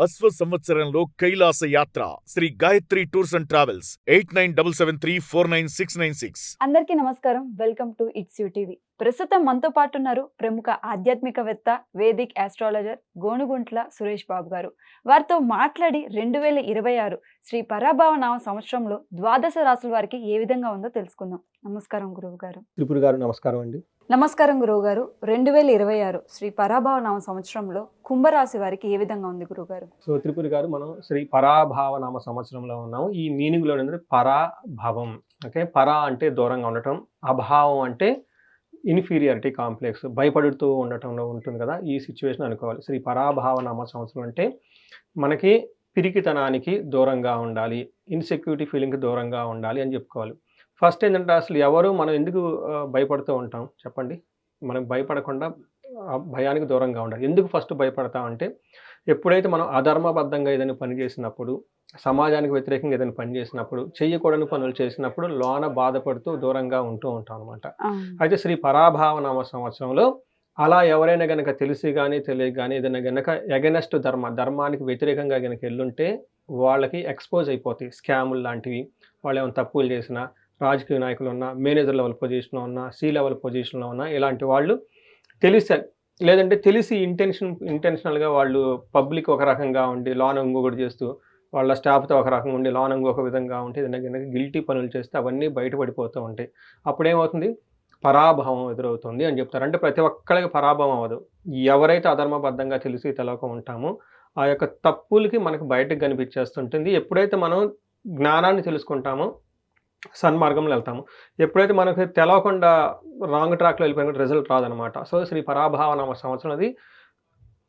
అశ్వ సంవత్సరంలో కైలాస యాత్ర Shri Gayatri tours and travels 8977349696. అందరికీ నమస్కారం. Welcome to it's you TV. ప్రస్తుతం మనతో పాటు ఉన్నారు ప్రముఖ ఆధ్యాత్మికవేత్త, వేదిక్ ఆస్ట్రాలజర్ గోనుగుంట్ల సురేష్ బాబు గారు. వారితో మాట్లాడి 2026 శ్రీ పరాభవ నామ సంవత్సరంలో ద్వాదశ రాశుల వారికి ఏ విధంగా ఉందో తెలుసుకుందాం. నమస్కారం గురువు గారు. త్రిపురి గారు నమస్కారం అండి. నమస్కారం గురువు గారు. 2026 శ్రీ పరాభవ నామ సంవత్సరంలో కుంభరాశి వారికి ఏ విధంగా ఉంది గురువు గారు? సో త్రిపురి గారు, మనం శ్రీ పరాభావ నామ సంవత్సరంలో ఉన్నాము. ఈ మీనింగ్ లో ఏంటంటే పరాభవం. ఓకే, పరా అంటే దూరంగా ఉండటం, అభావం అంటే ఇన్ఫీరియారిటీ కాంప్లెక్స్, భయపడుతూ ఉండటంలో ఉంటుంది కదా, ఈ సిచ్యువేషన్ అనుకోవాలి. శ్రీ పరాభావ నామ సంవత్సరం అంటే మనకి పిరికితనానికి దూరంగా ఉండాలి, ఇన్సెక్యూరిటీ ఫీలింగ్కి దూరంగా ఉండాలి అని చెప్పుకోవాలి. ఫస్ట్ ఏంటంటే, అసలు ఎవరు మనం ఎందుకు భయపడుతూ ఉంటాం చెప్పండి? మనం భయపడకుండా భయానికి దూరంగా ఉండాలి. ఎందుకు ఫస్ట్ భయపడతామంటే, ఎప్పుడైతే మనం అధర్మబద్ధంగా ఏదైనా పని చేసినప్పుడు, సమాజానికి వ్యతిరేకంగా ఏదైనా పని చేసినప్పుడు, చేయకూడని పనులు చేసినప్పుడు లోన బాధపడుతూ దూరంగా ఉంటూ ఉంటాం అనమాట. అయితే శ్రీ పరాభావ నామ సంవత్సరంలో అలా ఎవరైనా గనక తెలిసి కానీ తెలియక కానీ ఏదైనా గనక ఎగనెస్ట్ ధర్మానికి వ్యతిరేకంగా గనక వెళ్ళుంటే వాళ్ళకి ఎక్స్పోజ్ అయిపోతాయి స్కాములు లాంటివి. వాళ్ళు ఏమైనా తప్పులు చేసినా, రాజకీయ నాయకులు ఉన్నా, మేనేజర్ లెవెల్ పొజిషన్లో ఉన్నా, సి లెవెల్ పొజిషన్లో ఉన్నా, ఇలాంటి వాళ్ళు తెలిసి లేదంటే తెలిసి ఇంటెన్షనల్గా వాళ్ళు పబ్లిక్ ఒక రకంగా ఉండి లోన ఇంకొకటి చేస్తూ, వాళ్ళ స్టాఫ్తో ఒక రకంగా ఉండి లోన ఇంకొక విధంగా ఉంటే ఏదైనా కనుక గిల్టీ పనులు చేస్తే అవన్నీ బయటపడిపోతూ ఉంటాయి. అప్పుడేమవుతుంది? పరాభవం ఎదురవుతుంది అని చెప్తారు. అంటే ప్రతి ఒక్కరికి పరాభవం అవ్వదు. ఎవరైతే అధర్మబద్ధంగా తెలిసి తెలవక ఉంటామో ఆ యొక్క తప్పులకి మనకు బయటకు కనిపించేస్తుంటుంది. ఎప్పుడైతే మనం జ్ఞానాన్ని తెలుసుకుంటామో సన్మార్గంలో వెళ్తాము. ఎప్పుడైతే మనకు తెలవకుండా రాంగ్ ట్రాక్లో వెళ్ళిపోయిన రిజల్ట్ రాదనమాట. సో శ్రీ పరాభావ నామ సంవత్సరం అది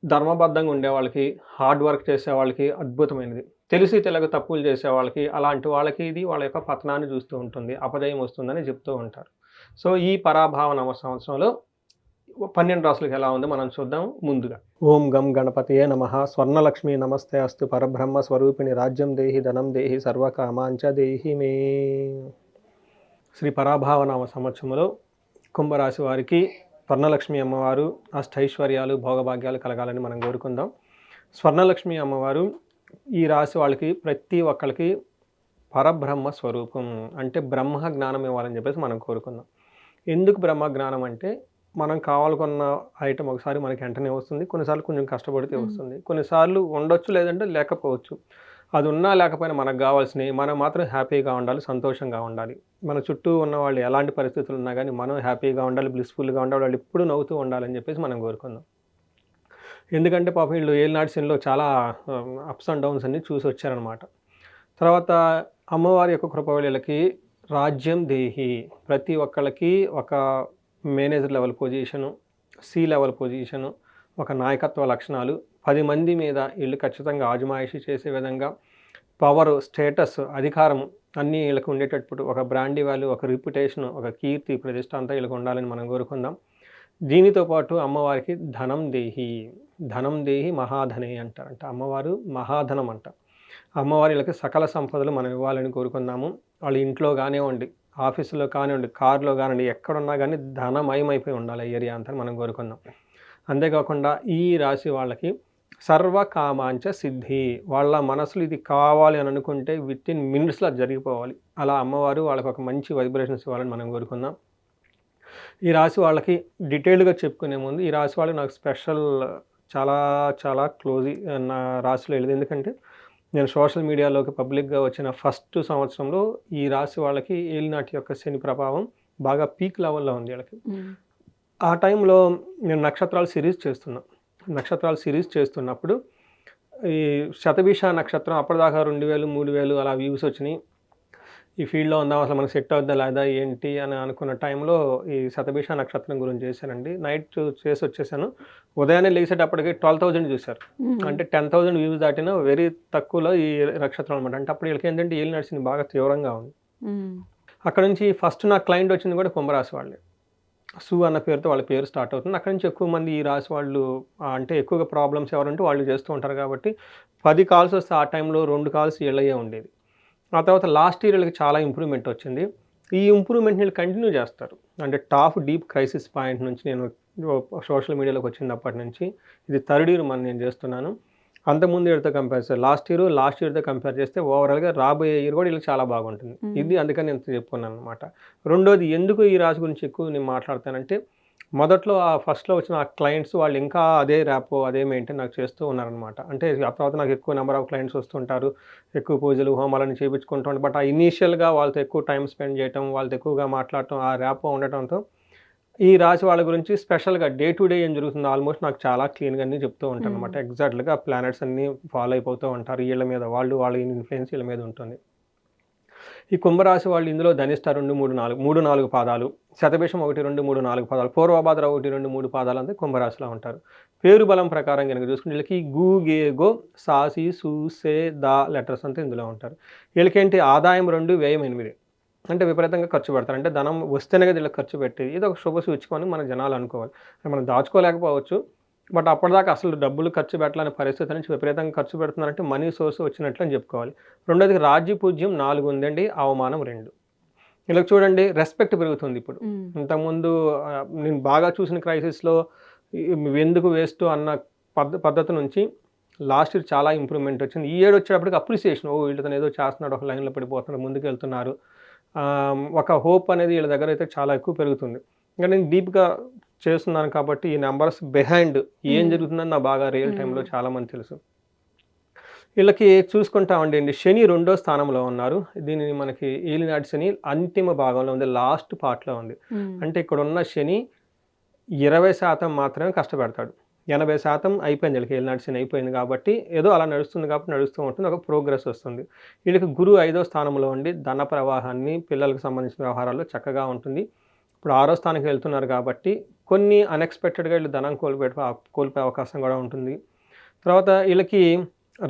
ధర్మబద్ధంగా ఉండే వాళ్ళకి, హార్డ్ వర్క్ చేసే వాళ్ళకి అద్భుతమైనది. తెలిసి తెలియక తప్పులు చేసే వాళ్ళకి, అలాంటి వాళ్ళకి ఇది వాళ్ళ యొక్క పతనాన్ని చూస్తూ ఉంటుంది, అపజయం వస్తుందని చెప్తూ ఉంటారు. సో ఈ పరాభావ నామ సంవత్సరంలో 12 రాసులకు ఎలా ఉందో మనం చూద్దాం. ముందుగా ఓం గం గణపతయే నమః. స్వర్ణలక్ష్మి నమస్తే అస్తు. పరబ్రహ్మ స్వరూపిణి రాజ్యం దేహి ధనం దేహి సర్వకామాంచ దేహి మే. శ్రీ పరాభావ నామ సంవత్సరంలో కుంభరాశి వారికి స్వర్ణలక్ష్మి అమ్మవారు అష్టైశ్వర్యాలు భోగభాగ్యాలు కలగాలని మనం కోరుకుందాం. స్వర్ణలక్ష్మి అమ్మవారు ఈ రాశి వాళ్ళకి ప్రతి ఒక్కరికి పరబ్రహ్మ స్వరూపం, అంటే బ్రహ్మ జ్ఞానం ఇవ్వాలని చెప్పేసి మనం కోరుకుందాం. ఎందుకు బ్రహ్మ జ్ఞానం అంటే, మనం కావాలనుకున్న ఐటమ్ ఒకసారి మనకి వెంటనే వస్తుంది, కొన్నిసార్లు కొంచెం కష్టపడితే వస్తుంది, కొన్నిసార్లు ఉండొచ్చు లేదంటే లేకపోవచ్చు. అది ఉన్నా లేకపోయినా మనకు కావాల్సినవి మనం మాత్రం హ్యాపీగా ఉండాలి, సంతోషంగా ఉండాలి. మన చుట్టూ ఉన్న వాళ్ళు ఎలాంటి పరిస్థితులు ఉన్నా కానీ మనం హ్యాపీగా ఉండాలి, బ్లిస్ఫుల్గా ఉండాలి, వాళ్ళు ఎప్పుడు నవ్వుతూ ఉండాలని చెప్పేసి మనం కోరుకుందాం. ఎందుకంటే పాపం వీళ్ళు ఏలినాటి శనిలో చాలా అప్స్ అండ్ డౌన్స్ అన్ని చూసి వచ్చారనమాట. తర్వాత అమ్మవారి యొక్క కృప వీళ్ళకి రాజ్యం దేహి, ప్రతి ఒక్కళ్ళకి ఒక manager level position, C level position, ఒక నాయకత్వ లక్షణాలు, 10 మంది మీద వీళ్ళు ఖచ్చితంగా ఆజమాయిషీ చేసే విధంగా పవర్, స్టేటస్, అధికారం అన్నీ వీళ్ళకి ఉండేటప్పుడు ఒక బ్రాండీ వాల్యూ, ఒక రిప్యుటేషన్, ఒక కీర్తి ప్రతిష్ట అంతా వీళ్ళకి ఉండాలని మనం కోరుకుందాం. దీనితో పాటు అమ్మవారికి ధనం దేహి మహాధనే అంటారంట. అమ్మవారు మహాధనం అంట. అమ్మవారి వీళ్ళకి సకల సంపదలు మనం ఇవ్వాలని కోరుకుందాము. వాళ్ళ ఇంట్లో కానివ్వండి, ఆఫీసులో కానివ్వండి, కారులో కానివ్వండి, ఎక్కడున్నా కానీ ధనమయమైపోయి ఉండాలి ఏరియా అంతా మనం కోరుకుందాం. అంతేకాకుండా ఈ రాశి వాళ్ళకి సర్వకామాంచ సిద్ధి, వాళ్ళ మనసులు ఇది కావాలి అని అనుకుంటే వితిన్ మినిట్స్లో జరిగిపోవాలి. అలా అమ్మవారు వాళ్ళకి ఒక మంచి వైబ్రేషన్స్ ఇవ్వాలని మనం కోరుకుందాం. ఈ రాశి వాళ్ళకి డీటెయిల్డ్గా చెప్పుకునే ముందు, ఈ రాశి వాళ్ళు నాకు స్పెషల్, చాలా చాలా క్లోజ్ నా రాశిలో వెళ్ళేది. ఎందుకంటే నేను సోషల్ మీడియాలోకి పబ్లిక్గా వచ్చిన ఫస్ట్ సంవత్సరంలో ఈ రాశి వాళ్ళకి ఏలినాటి యొక్క శని ప్రభావం బాగా పీక్ లెవెల్లో ఉంది వీళ్ళకి. ఆ టైంలో నేను నక్షత్రాలు సిరీస్ చేస్తున్నప్పుడు ఈ శతభిష నక్షత్రం అప్పటిదాకా 2000, 3000 అలా వ్యూస్ వచ్చినాయి. ఈ ఫీల్డ్లో ఉందాం, అసలు మనకు సెట్ అవుద్దా లేదా ఏంటి అని అనుకున్న టైంలో ఈ శతభిష నక్షత్రం గురించి చేశానండి. నైట్ చేసి వచ్చేసాను. ఉదయాన్నే లేచేటప్పటికి 12,000 చూశారు. అంటే 10,000 వ్యూస్ దాటిన వెరీ తక్కువలో ఈ నక్షత్రం అనమాట. అంటే అప్పుడు వీళ్ళకి ఏంటంటే ఏలి నడిచింది బాగా తీవ్రంగా ఉంది. అక్కడ నుంచి ఫస్ట్ నా క్లయింట్ వచ్చింది కూడా కుంభరాశి వాళ్ళే. సు అన్న పేరుతో వాళ్ళ పేరు స్టార్ట్ అవుతుంది. అక్కడి నుంచి ఎక్కువ మంది ఈ రాశి వాళ్ళు, అంటే ఎక్కువగా ప్రాబ్లమ్స్ ఎవరంటే వాళ్ళు చేస్తూ ఉంటారు కాబట్టి 10 కాల్స్ వస్తే ఆ టైంలో 2 కాల్స్ వీళ్ళయ్యే ఉండేది. ఆ తర్వాత లాస్ట్ ఇయర్ వీళ్ళకి చాలా ఇంప్రూవ్మెంట్ వచ్చింది. ఈ ఇంప్రూవ్మెంట్ వీళ్ళు కంటిన్యూ చేస్తారు. అంటే టాప్ డీప్ క్రైసిస్ పాయింట్ నుంచి నేను సోషల్ మీడియాలోకి వచ్చినప్పటి నుంచి ఇది 3rd ఇయర్ నేను చేస్తున్నాను. అంతకుముందు ఇయర్తో కంపేర్ చేస్తే లాస్ట్ ఇయర్తో కంపేర్ చేస్తే ఓవరాల్గా రాబోయే ఇయర్ కూడా వీళ్ళకి చాలా బాగుంటుంది. ఇది అందుకని నేను చెప్పుకున్నాను అనమాట. రెండోది, ఎందుకు ఈ రాశి గురించి ఎక్కువ నేను మాట్లాడతానంటే, మొదట్లో ఫస్ట్లో వచ్చిన ఆ క్లయింట్స్ వాళ్ళు ఇంకా అదే ర్యాపో అదే మెయింటైన్ నాకు చేస్తూ ఉన్నారనమాట. అంటే ఆ తర్వాత నాకు ఎక్కువ నెంబర్ ఆఫ్ క్లయింట్స్ వస్తుంటారు, ఎక్కువ పూజలు హోమాలను చేయించుకుంటూ ఉంటారు. బట్ ఆ ఇనీషియల్గా వాళ్ళతో ఎక్కువ టైం స్పెండ్ చేయటం, వాళ్ళతో ఎక్కువగా మాట్లాడటం, ఆ ర్యాపో ఉండటంతో ఈ రాశి వాళ్ళ గురించి స్పెషల్గా డే టు డే ఏం జరుగుతుందో ఆల్మోస్ట్ నాకు చాలా క్లీన్గా అన్నీ చెప్తూ ఉంటాను అనమాట. ఎగ్జాక్ట్గా ప్లానెట్స్ అన్నీ ఫాలో అయిపోతూ ఉంటారు. వీళ్ళ మీద వాళ్ళ ఇన్ఫ్లుయెన్స్ వీళ్ళ మీద ఉంటుంది. ఈ కుంభరాశి వాళ్ళు ఇందులో ధనిష్ట 2, 3, 4 పాదాలు, శతభిషం 1, 2, 3, 4 పాదాలు, పూర్వభాద్ర 1, 2, 3 పాదాలు అంతా కుంభరాశిలో ఉంటారు. పేరు బలం ప్రకారం కనుక చూసుకుంటే వీళ్ళకి గు, గే, గో, సా, సి, సు, సే, దా లెటర్స్ అంతా ఇందులో ఉంటారు. వీళ్ళకేంటి ఆదాయం 2, వ్యయం 8. అంటే విపరీతంగా ఖర్చు పెడతారు. అంటే ధనం వస్తేనే కదా వీళ్ళకి ఖర్చు పెట్టేది. ఇది ఒక శుభ సూచకమని మన జనాలు అనుకోవాలి. మనం దాచుకోలేకపోవచ్చు, బట్ అప్పటిదాకా అసలు డబ్బులు ఖర్చు పెట్టాలనే పరిస్థితి నుంచి విపరీతంగా ఖర్చు పెడుతున్నారంటే మనీ సోర్స్ వచ్చినట్లు అని చెప్పుకోవాలి. రెండోది, రాజ్య పూజ్యం 4 ఉందండి, అవమానం 2. ఇలా చూడండి, రెస్పెక్ట్ పెరుగుతుంది ఇప్పుడు. ఇంతకుముందు నేను బాగా చూసిన క్రైసిస్లో ఎందుకు వేస్ట్ అన్న పద్ధతి నుంచి లాస్ట్ ఇయర్ చాలా ఇంప్రూవ్మెంట్ వచ్చింది. ఈ ఏడు వచ్చేటప్పటికి అప్రిసియేషన్, వీళ్ళతో ఏదో చేస్తున్నాడు, ఒక లైన్లో పడిపోతున్నాడు, ముందుకు వెళ్తున్నారు, ఒక హోప్ అనేది వీళ్ళ దగ్గర అయితే చాలా ఎక్కువ పెరుగుతుంది. ఇంకా నేను డీప్గా చేస్తున్నాను కాబట్టి ఈ నెంబర్స్ బిహైండ్ ఏం జరుగుతుందని నాకు బాగా రియల్ టైంలో చాలామంది తెలుసు. వీళ్ళకి చూసుకుంటామండి, శని 2వ స్థానంలో ఉన్నారు. దీనిని మనకి ఏలినాటి శని అంతిమ భాగంలో ఉంది, లాస్ట్ పార్ట్లో ఉంది. అంటే ఇక్కడ ఉన్న శని 20% మాత్రమే కష్టపెడతాడు, 80% అయిపోయింది. వీళ్ళకి ఏలినాటి శని అయిపోయింది కాబట్టి ఏదో అలా నడుస్తుంది కాబట్టి నడుస్తూ ఉంటుంది, ఒక ప్రోగ్రెస్ వస్తుంది. వీళ్ళకి గురువు 5వ స్థానంలో ఉండి ధన ప్రవాహాన్ని, పిల్లలకు సంబంధించిన వ్యవహారాల్లో చక్కగా ఉంటుంది. ఇప్పుడు 6వ స్థానానికి వెళ్తున్నారు కాబట్టి కొన్ని అన్ఎక్స్పెక్టెడ్గా వీళ్ళు ధనం కోల్పోయే అవకాశం కూడా ఉంటుంది. తర్వాత వీళ్ళకి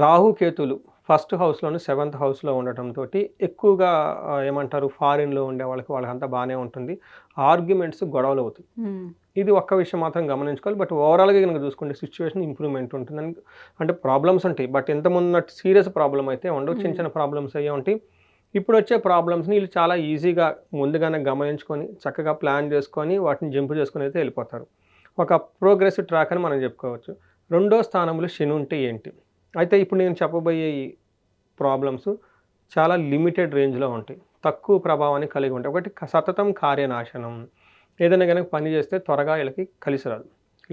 రాహు కేతులు 1st హౌస్లోను 7th హౌస్లో ఉండటంతో ఎక్కువగా ఏమంటారు, ఫారిన్లో ఉండే వాళ్ళకంతా బాగానే ఉంటుంది. ఆర్గ్యుమెంట్స్, గొడవలు అవుతాయి. ఇది ఒక్క విషయం మాత్రం గమనించుకోవాలి. బట్ ఓవరాల్గా కనుక చూసుకుంటే సిచ్యువేషన్ ఇంప్రూవ్మెంట్ ఉంటుందని, అంటే ప్రాబ్లమ్స్ ఉంటాయి బట్ ఇంతకుముందు సీరియస్ ప్రాబ్లం అయితే ఉండవు, చిన్న చిన్న ప్రాబ్లమ్స్ అయ్యే ఉంటాయి. ఇప్పుడు వచ్చే ప్రాబ్లమ్స్ని వీళ్ళు చాలా ఈజీగా ముందుగానే గమనించుకొని చక్కగా ప్లాన్ చేసుకొని వాటిని జంప్ చేసుకొని అయితే వెళ్ళిపోతారు. ఒక ప్రోగ్రెసివ్ ట్రాక్ అని మనం చెప్పుకోవచ్చు. 2వ స్థానంలో శని ఉంటే ఏంటి, అయితే ఇప్పుడు నేను చెప్పబోయే ఈ ప్రాబ్లమ్స్ చాలా లిమిటెడ్ రేంజ్లో ఉంటాయి, తక్కువ ప్రభావాన్ని కలిగి ఉంటాయి. ఒకటి, సతతం కార్యనాశనం, ఏదైనా కనుక పని చేస్తే త్వరగా వీళ్ళకి కలిసి రాదు,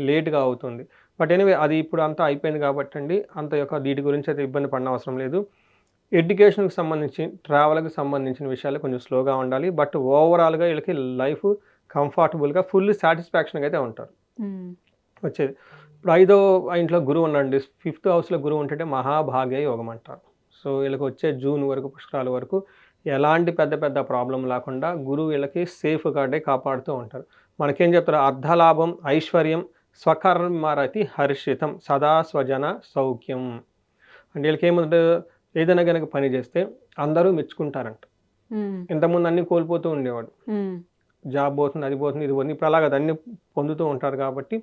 లేట్గా అవుతుంది. బట్ ఎనీవే అది ఇప్పుడు అంతా అయిపోయింది కాబట్టి అండి, అంత వీటి గురించి అయితే ఇబ్బంది పడిన అవసరం లేదు. ఎడ్యుకేషన్కి సంబంధించి, ట్రావెల్కి సంబంధించిన విషయాలు కొంచెం స్లోగా ఉండాలి. బట్ ఓవరాల్గా వీళ్ళకి లైఫ్ కంఫర్టబుల్గా ఫుల్ సాటిస్ఫాక్షన్గా అయితే ఉంటారు వచ్చేది. ఇప్పుడు 5వ ఇంట్లో గురువు ఉన్నాడండి, 5th హౌస్లో గురువు ఉంటే మహాభాగ్య యోగం అంటారు. సో వీళ్ళకి వచ్చే జూన్ వరకు, పుష్కరాల వరకు ఎలాంటి పెద్ద పెద్ద ప్రాబ్లం లేకుండా గురువు వీళ్ళకి సేఫ్ గార్డే కాపాడుతూ ఉంటారు. మనకేం చెప్తారు, అర్ధలాభం, ఐశ్వర్యం, స్వకర్మరతి హర్షితం, సదా స్వజన సౌఖ్యం. అంటే వీళ్ళకి ఏమంటే ఏదైనా కనుక పని చేస్తే అందరూ మెచ్చుకుంటారంట. ఇంతకుముందు అన్నీ కోల్పోతూ ఉండేవాడు, జాబ్ పోతుంది, అది పోతుంది, ఇది పోతుంది. ఇప్పుడు అలాగ అన్నీ పొందుతూ ఉంటారు కాబట్టి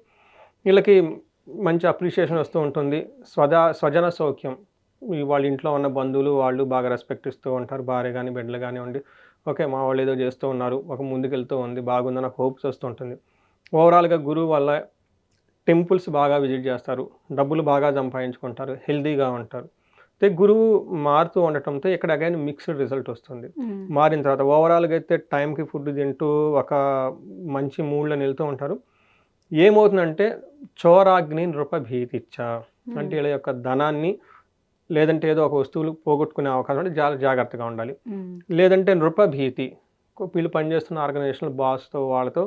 వీళ్ళకి మంచి అప్రిషియేషన్ వస్తూ ఉంటుంది. స్వజన సౌఖ్యం, వాళ్ళ ఇంట్లో ఉన్న బంధువులు వాళ్ళు బాగా రెస్పెక్ట్ ఇస్తూ ఉంటారు, భార్య కానీ బిడ్డలు కానివ్వండి. ఓకే, మా వాళ్ళు ఏదో చేస్తూ ఉన్నారు, ఒక ముందుకెళ్తూ ఉంది, బాగుందని హోప్స్ వస్తూ ఉంటుంది. ఓవరాల్గా గురువు వల్ల టెంపుల్స్ బాగా విజిట్ చేస్తారు, డబ్బులు బాగా సంపాదించుకుంటారు, హెల్తీగా ఉంటారు. అయితే గురువు మారుతూ ఉండటంతో ఇక్కడ అగైన్ మిక్స్డ్ రిజల్ట్ వస్తుంది. మారిన తర్వాత ఓవరాల్గా అయితే టైంకి ఫుడ్ తింటూ ఒక మంచి మూడ్లో వెళ్తూ ఉంటారు. ఏమవుతుందంటే చోరాగ్ని నృప భీతిచ్చ, అంటే వీళ్ళ యొక్క ధనాన్ని లేదంటే ఏదో ఒక వస్తువులు పోగొట్టుకునే అవకాశం ఉంటే చాలా జాగ్రత్తగా ఉండాలి. లేదంటే నృప భీతి, వీళ్ళు పనిచేస్తున్న ఆర్గనైజేషన్ బాస్తో వాళ్ళతో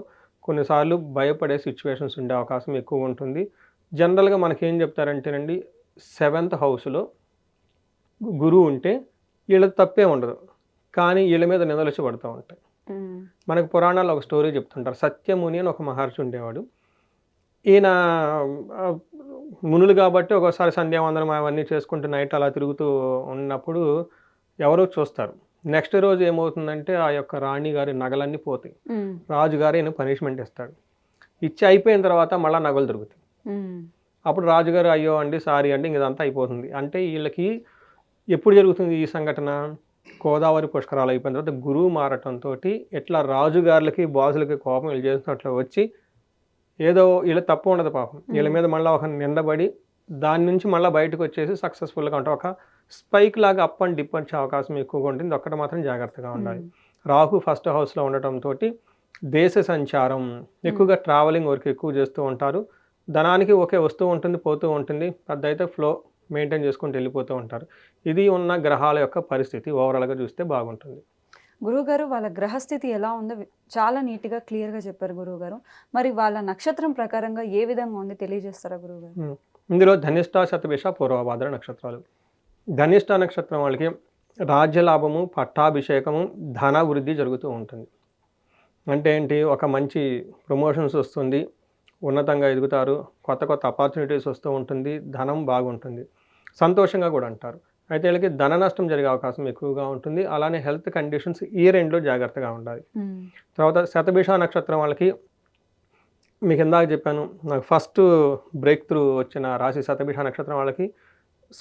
కొన్నిసార్లు భయపడే సిచ్యువేషన్స్ ఉండే అవకాశం ఎక్కువ ఉంటుంది. జనరల్గా మనకేం చెప్తారంటేనండి, 7th హౌస్లో గురువు ఉంటే వీళ్ళకి తప్పే ఉండదు, కానీ వీళ్ళ మీద నిందలు పడుతూ ఉంటాయి. మనకు పురాణాల్లో ఒక స్టోరీ చెప్తుంటారు. సత్యముని అని ఒక మహర్షి ఉండేవాడు. ఈయన మునులు కాబట్టి ఒకసారి సంధ్యావందనం అవన్నీ చేసుకుంటూ నైట్ అలా తిరుగుతూ ఉన్నప్పుడు ఎవరో చూస్తారు. నెక్స్ట్ రోజు ఏమవుతుందంటే ఆ యొక్క రాణి గారి నగలన్నీ పోతాయి. రాజుగారు ఈయన పనిష్మెంట్ ఇస్తాడు. ఇచ్చి అయిపోయిన తర్వాత మళ్ళీ నగలు దొరుకుతాయి. అప్పుడు రాజుగారు అయ్యో అండి సారీ అండి ఇదంతా అయిపోతుంది. అంటే వీళ్ళకి ఎప్పుడు జరుగుతుంది ఈ సంఘటన, గోదావరి పుష్కరాలు అయిపోయిన తర్వాత గురువు మారటంతో ఎట్లా రాజుగారులకి బాసులకి కోపం వీళ్ళు చేసినట్లు వచ్చి ఏదో వీళ్ళ తప్పు ఉండదు పాపం, వీళ్ళ మీద మళ్ళీ ఒక నిందబడి దాని నుంచి మళ్ళీ బయటకు వచ్చేసి సక్సెస్ఫుల్గా ఉంటాం. ఒక స్పైక్ లాగా అప్ అండ్ డిప్ వచ్చే అవకాశం ఎక్కువగా ఉంటుంది. ఒక్కటి మాత్రం జాగ్రత్తగా ఉండాలి. రాహు ఫస్ట్ హౌస్లో ఉండటంతో దేశ సంచారం, ఎక్కువగా ట్రావెలింగ్ వర్క్ ఎక్కువ చేస్తూ ఉంటారు. ధనానికి ఒకే వస్తూ ఉంటుంది, పోతూ ఉంటుంది. పెద్ద అయితే ఫ్లో మెయింటైన్ చేసుకుంటూ వెళ్ళిపోతూ ఉంటారు. ఇది ఉన్న గ్రహాల యొక్క పరిస్థితి ఓవరాల్గా చూస్తే బాగుంటుంది. గురువుగారు వాళ్ళ గ్రహస్థితి ఎలా ఉందో చాలా నీట్గా క్లియర్గా చెప్పారు గురువుగారు. మరి వాళ్ళ నక్షత్రం ప్రకారంగా ఏ విధంగా ఉంది తెలియజేస్తారా గురువుగారు? ఇందులో ధనిష్ట, శతభిష, పూర్వభాద్ర నక్షత్రాలు. ధనిష్ట నక్షత్రం వాళ్ళకి రాజ్యలాభము, పట్టాభిషేకము, ధన వృద్ధి జరుగుతూ ఉంటుంది. అంటే ఏంటి, ఒక మంచి ప్రమోషన్స్ వస్తుంది, ఉన్నతంగా ఎదుగుతారు, కొత్త కొత్త ఆపర్చునిటీస్ వస్తూ ఉంటుంది, ధనం బాగుంటుంది, సంతోషంగా కూడా అంటారు. అయితే వీళ్ళకి ధన నష్టం జరిగే అవకాశం ఎక్కువగా ఉంటుంది. అలానే హెల్త్ కండిషన్స్ ఈ రెండులో జాగ్రత్తగా ఉండాలి. తర్వాత శతభిష నక్షత్రం వాళ్ళకి మీకు ఇందాక చెప్పాను, నాకు ఫస్ట్ బ్రేక్ త్రూ వచ్చిన రాశి శతభిష నక్షత్రం వాళ్ళకి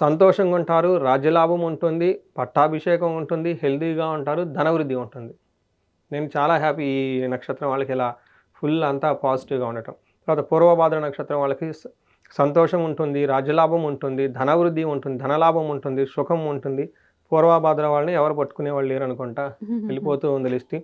సంతోషంగా ఉంటారు, రాజ్యలాభం ఉంటుంది, పట్టాభిషేకం ఉంటుంది, హెల్తీగా ఉంటారు, ధనవృద్ధి ఉంటుంది. నేను చాలా హ్యాపీ ఈ నక్షత్రం వాళ్ళకి ఇలా ఫుల్ అంతా పాజిటివ్గా ఉండటం. తర్వాత పూర్వభాద్ర నక్షత్రం వాళ్ళకి సంతోషం ఉంటుంది, రాజ్యలాభం ఉంటుంది, ధనవృద్ధి ఉంటుంది, ధనలాభం ఉంటుంది, సుఖం ఉంటుంది. పూర్వభాద్ర వాళ్ళని ఎవరు పట్టుకునే వాళ్ళు లేరు అనుకుంటా, వెళ్ళిపోతూ ఉంది లిస్ట్.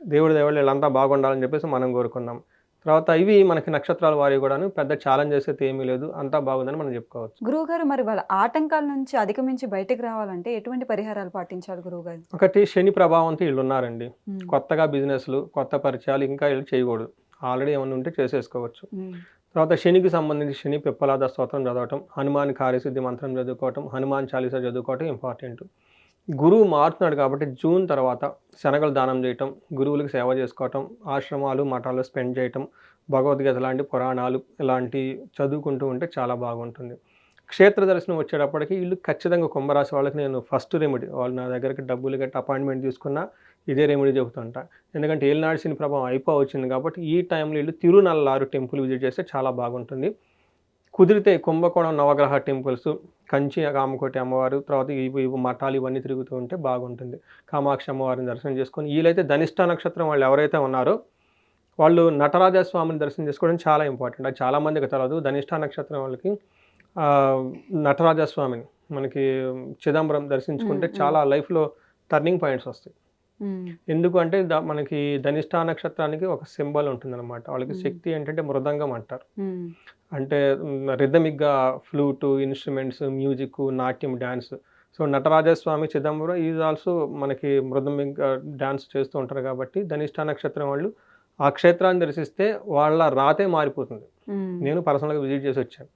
దేవుడి దేవుళ్ళు వీళ్ళంతా బాగుండాలని చెప్పేసి మనం కోరుకుందాం. తర్వాత ఇవి మనకి నక్షత్రాల వారి కూడాను పెద్ద ఛాలెంజెస్ అయితే ఏమీ లేదు, అంతా బాగుందని మనం చెప్పుకోవచ్చు. గురువుగారు మరి వాళ్ళ ఆటంకాల నుంచి అధిగమించి బయటకు రావాలంటే ఎటువంటి పరిహారాలు పాటించాలి గురువుగారు? ఒకటి, శని ప్రభావంతో వీళ్ళు ఉన్నారండి. కొత్తగా బిజినెస్లు, కొత్త పరిచయాలు ఇంకా వీళ్ళు చేయకూడదు. ఆల్రెడీ ఏమైనా ఉంటే చేసేసుకోవచ్చు. తర్వాత శనికి సంబంధించి శని పిప్పలాద స్తోత్రం చదవటం, హనుమాన్ కార్యసిద్ధి మంత్రం చదువుకోవటం, హనుమాన్ చాలీసా చదువుకోవటం ఇంపార్టెంట్. గురువు మారుతున్నాడు కాబట్టి జూన్ తర్వాత శనగలు దానం చేయటం, గురువులకు సేవ చేసుకోవటం, ఆశ్రమాలు మఠాలు స్పెండ్ చేయటం, భగవద్గీత లాంటి పురాణాలు ఇలాంటి చదువుకుంటూ ఉంటే చాలా బాగుంటుంది. క్షేత్ర దర్శనం వచ్చేటప్పటికి వీళ్ళు ఖచ్చితంగా కుంభరాశి వాళ్ళకి నేను ఫస్ట్ రెమెడీ, వాళ్ళు నా దగ్గరికి డబ్బులు గట్టి అపాయింట్మెంట్ తీసుకున్నా ఇదే రెమెడీ చెబుతుంటా. ఎందుకంటే ఏలినాడు శని ప్రభావం వచ్చింది కాబట్టి ఈ టైంలో వీళ్ళు తిరునల్లారు టెంపుల్ విజిట్ చేస్తే చాలా బాగుంటుంది. కుదిరితే కుంభకోణం నవగ్రహ టెంపుల్స్, కంచి కామకోటి అమ్మవారు, తర్వాత ఇవి మఠాలు ఇవన్నీ తిరుగుతూ ఉంటే బాగుంటుంది. కామాక్షి అమ్మవారిని దర్శనం చేసుకొని, వీళ్ళైతే ధనిష్ట నక్షత్రం వాళ్ళు ఎవరైతే ఉన్నారో వాళ్ళు నటరాజ స్వామిని దర్శనం చేసుకోవడం చాలా ఇంపార్టెంట్. అది చాలామందికి తెలియదు. ధనిష్ట నక్షత్రం వాళ్ళకి నటరాజ స్వామిని మనకి చిదంబరం దర్శించుకుంటే చాలా లైఫ్లో టర్నింగ్ పాయింట్స్ వస్తాయి. ఎందుకు అంటే మనకి ధనిష్ట నక్షత్రానికి ఒక సింబల్ ఉంటుందన్నమాట. వాళ్ళకి శక్తి ఏంటంటే మృదంగం అంటారు. అంటే రిథమిక్గా ఫ్లూటు, ఇన్స్ట్రుమెంట్స్, మ్యూజిక్, నాట్యం, dance. So Natarajaswamy Chidambaram is also మనకి మృదంగ డ్యాన్స్ చేస్తూ ఉంటారు కాబట్టి ధనిష్ట నక్షత్రం వాళ్ళు ఆ క్షేత్రాన్ని దర్శిస్తే వాళ్ళ రాతే మారిపోతుంది. నేను పర్సనల్గా విజిట్ చేసి వచ్చాను.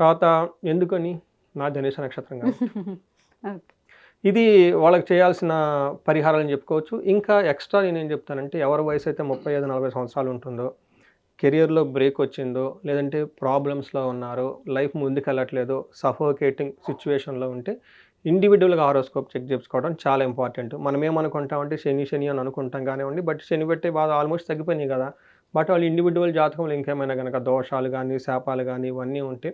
తర్వాత ఎందుకని నా ధనిష్ట నక్షత్రం కాదు. ఇది వాళ్ళకి చేయాల్సిన పరిహారాలని చెప్పుకోవచ్చు. ఇంకా ఎక్స్ట్రా నేనేం చెప్తానంటే, ఎవరి వయసు అయితే 35-40 సంవత్సరాలు ఉంటుందో, కెరియర్లో బ్రేక్ వచ్చిందో, లేదంటే ప్రాబ్లమ్స్లో ఉన్నారో, లైఫ్ ముందుకెళ్ళట్లేదో, సఫోకేటింగ్ సిచ్యువేషన్లో ఉంటే ఇండివిజువల్గా హారోస్కోప్ చెక్ చేసుకోవడం చాలా ఇంపార్టెంట్. మనం ఏమనుకుంటామంటే శని అని అనుకుంటాం కానివ్వండి, బట్ శని పెట్టే బాధ ఆల్మోస్ట్ తగ్గిపోయినాయి కదా. బట్ వాళ్ళు ఇండివిజువల్ జాతకంలో ఇంకేమైనా కనుక దోషాలు కానీ, శాపాలు కానీ ఇవన్నీ ఉంటే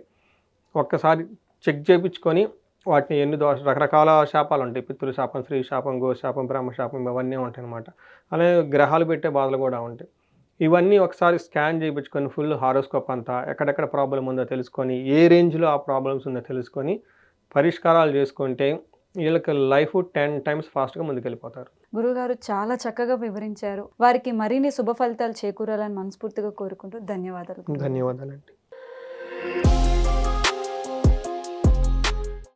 ఒక్కసారి చెక్ చేయించుకొని వాటిని ఎన్ని రకరకాల శాపాలు ఉంటాయి. పితృ శాపం, స్త్రీ శాపం, గో శాపం, బ్రహ్మ శాపం ఇవన్నీ ఉంటాయి అన్నమాట. అలాగే గ్రహాలు పెట్టే బాధలు కూడా ఉంటాయి. ఇవన్నీ ఒకసారి స్కాన్ చేయించుకొని ఫుల్ హారోస్కోప్ అంతా ఎక్కడెక్కడ ప్రాబ్లం ఉందో తెలుసుకొని, ఏ రేంజ్లో ఆ ప్రాబ్లమ్స్ ఉందో తెలుసుకొని పరిష్కారాలు చేసుకుంటే వీళ్ళకి లైఫ్ 10 times ఫాస్ట్గా ముందుకెళ్ళిపోతారు. గురుగారు చాలా చక్కగా వివరించారు. వారికి మరిన్ని శుభ ఫలితాలు చేకూరాలని మనస్ఫూర్తిగా కోరుకుంటూ ధన్యవాదాలు. ధన్యవాదాలండి.